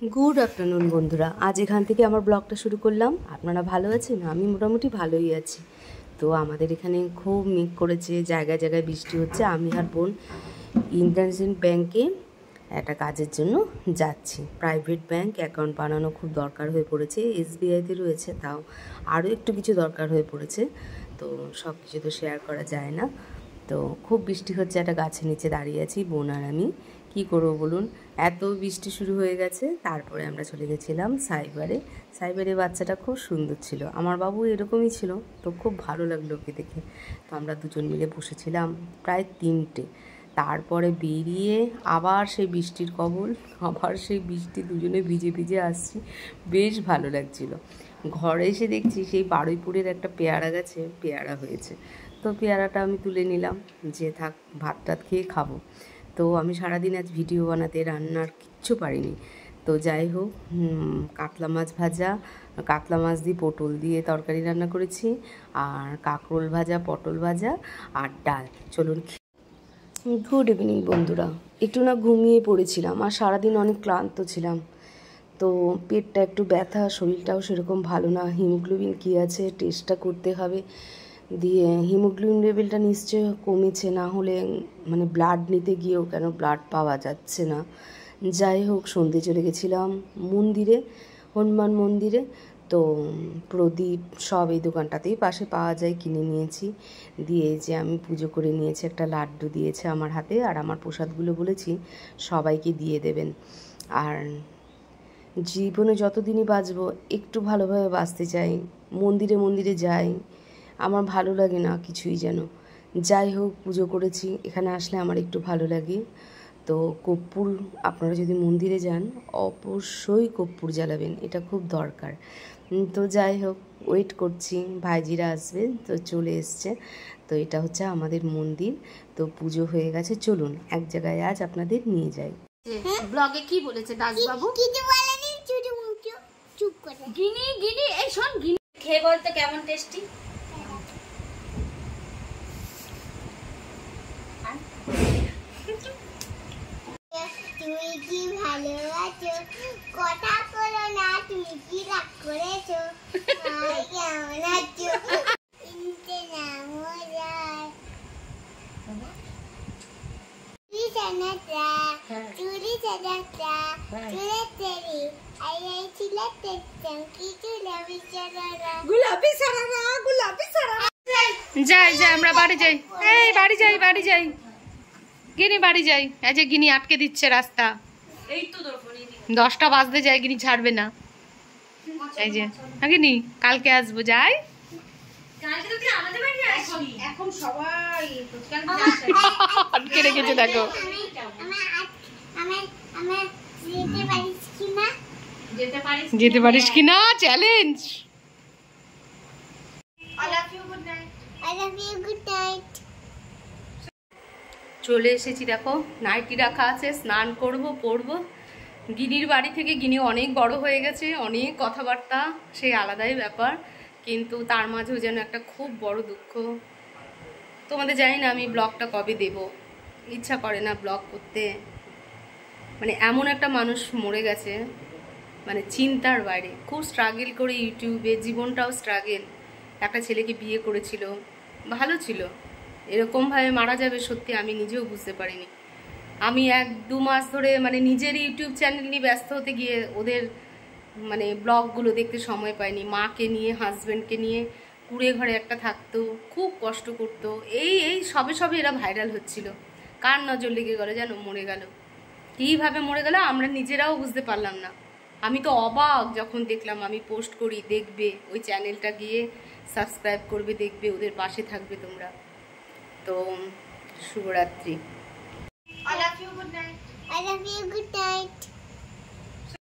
Good afternoon বন্ধুরা, আজ এখান থেকে আমার ব্লগটা শুরু করলাম। আপনারা ভালো আছেন? আমি মোটামুটি ভালোই আছি। তো আমাদের এখানে খুব মেঘ করেছে, জায়গায় জায়গায় বৃষ্টি হচ্ছে। আমি আর বোন ইন্টারন্যাশনাল ব্যাংকে একটা কাজের জন্য যাচ্ছি। প্রাইভেট ব্যাংক অ্যাকাউন্ট বানানো খুব দরকার হয়ে পড়েছে। এসবিআইতে রয়েছে, তাও আরও একটু কিছু দরকার হয়ে পড়েছে। তো সব কিছু তো শেয়ার করা যায় না। তো খুব বৃষ্টি হচ্ছে, একটা গাছের নিচে দাঁড়িয়ে আছি বোন আর আমি। কী করবো বলুন, এত বৃষ্টি শুরু হয়ে গেছে। তারপরে আমরা চলে গেছিলাম সাইবারে বাচ্চাটা খুব সুন্দর ছিল, আমার বাবু এরকমই ছিল, তো খুব ভালো লাগলো ওকে দেখে। তো আমরা দুজন মিলে বসেছিলাম প্রায় 3টে। তারপরে বেরিয়ে আবার সেই বৃষ্টির কবল, আবার সেই বৃষ্টি, দুজনে ভিজে ভিজে আসছি, বেশ ভালো লাগছিল। ঘরে এসে দেখছি সেই বারুইপুরের একটা পেয়ারা গাছে পেয়ারা হয়েছে। তো পেয়ারাটা আমি তুলে নিলাম, যে থাক ভাত টাত খেয়ে খাবো। তো আমি সারাদিন আজ ভিডিও বানাতে, রান্নার কিচ্ছু পারিনি। তো যাই হোক, কাতলা মাছ ভাজা, কাতলা মাছ দিয়ে পটল দিয়ে তরকারি রান্না করেছি, আর কাঁকরোল ভাজা, পটল ভাজা আর ডাল। চলুন। গুড ইভিনিং বন্ধুরা, একটু না ঘুমিয়ে পড়েছিলাম, আর সারাদিন অনেক ক্লান্ত ছিলাম। তো পেটটা একটু ব্যথা, শরীরটাও সেরকম ভালো না। হিমোগ্লোবিন কী আছে টেস্টটা করতে হবে। দিয়ে হিমোগ্লোবিন লেভেলটা নিশ্চয় কমেছে, না হলে মানে ব্লাড নিতে গিয়েও কেন ব্লাড পাওয়া যাচ্ছে না। যাই হোক, সন্ধে চলে গেছিলাম মন্দিরে, হনুমান মন্দিরে। তো প্রদীপ সব এই দোকানটাতেই পাশে পাওয়া যায়, কিনে নিয়েছি। দিয়ে যে আমি পুজো করে নিয়েছি, একটা লাড্ডু দিয়েছে আমার হাতে, আর আমার প্রসাদগুলো বলেছি সবাইকে দিয়ে দেবেন। আর জীবনে যতদিনই বাঁচবো একটু ভালোভাবে বাঁচতে চাই। মন্দিরে মন্দিরে যাই, আমার ভালো লাগে না কিছুই যেন। যাই হোক, পুজো করেছি, এখানে আসলে আমার একটু ভালো লাগে। তো কর্পূর, আপনারা যদি মন্দিরে যান অবশ্যই কর্পূর জ্বালাবেন, এটা খুব দরকার। তো যাই হোক, ওয়েট করছি, ভাইজিরা আসবে, তো চলে এসছে। তো এটা হচ্ছে আমাদের মন্দির। তো পুজো হয়ে গেছে, চলুন এক জায়গায় আজ আপনাদের নিয়ে যাই। ব্লগে কি বলেছে দাসবাবু? কিছু বলেনি, চুপ করে। গিনি গিনি, এই শোন, গিনি খেয়ে বলতে কেমন টেস্টি। তুমি কি ভালো আছো? কথা বলো না, তুমি কি রাগ করেছো? কেমন আছো? ইনতে নাম যায় চুরি চাটা চুরে তেরি আই ছিল তেম কি চুলাবি সারারা গোলাপি সারারা। যাই আমরা বাড়ি যাই, এই বাড়ি যাই গিনি, বাড়ি যাই। এই যে গিনি আটকে দিচ্ছে রাস্তা, এই তো 10টা বাজতে যায়, গিনি ছাড়বে না। এই যে গিনি, কালকে আসবো, যাই। এখন সবাই আটকে রেখেছে, দেখো। যেতে পারিস কিনা চ্যালেঞ্জ। চলে এসেছি, দেখো নাইটি রাখা আছে, স্নান করব, পরবো। গিনির বাড়ি থেকে গিনি অনেক বড় হয়ে গেছে, অনেক কথাবার্তা, সেই আলাদাই ব্যাপার। কিন্তু তার মাঝেও যেন একটা খুব বড় দুঃখ। তোমাদের জানি না আমি ব্লগটা কবে দেব, ইচ্ছা করে না ব্লগ করতে। মানে এমন একটা মানুষ মরে গেছে, মানে চিন্তার বাইরে। খুব স্ট্রাগল করে ইউটিউবে, জীবনটাও স্ট্রাগল। একটা ছেলেকে বিয়ে করেছিল, ভালো ছিল, এরকমভাবে মারা যাবে সত্যি আমি নিজেও বুঝতে পারিনি। আমি 1-2 মাস ধরে মানে নিজের ইউটিউব চ্যানেল নিয়ে ব্যস্ত হতে গিয়ে ওদের মানে ব্লগগুলো দেখতে সময় পাইনি। মাকে নিয়ে, হাজব্যান্ডকে নিয়ে কুড়ে ঘরে একটা থাকতো, খুব কষ্ট করতো। এই সবে এরা ভাইরাল হচ্ছিল, কার নজর লেগে গেল যেন, মরে গেল। কীভাবে মরে গেল আমরা নিজেরাও বুঝতে পারলাম না। আমি তো অবাক যখন দেখলাম। আমি পোস্ট করি, দেখবে ওই চ্যানেলটা গিয়ে সাবস্ক্রাইব করবে, দেখবে, ওদের পাশে থাকবে তোমরা। তো শুভরাত্রি। I love you, good night.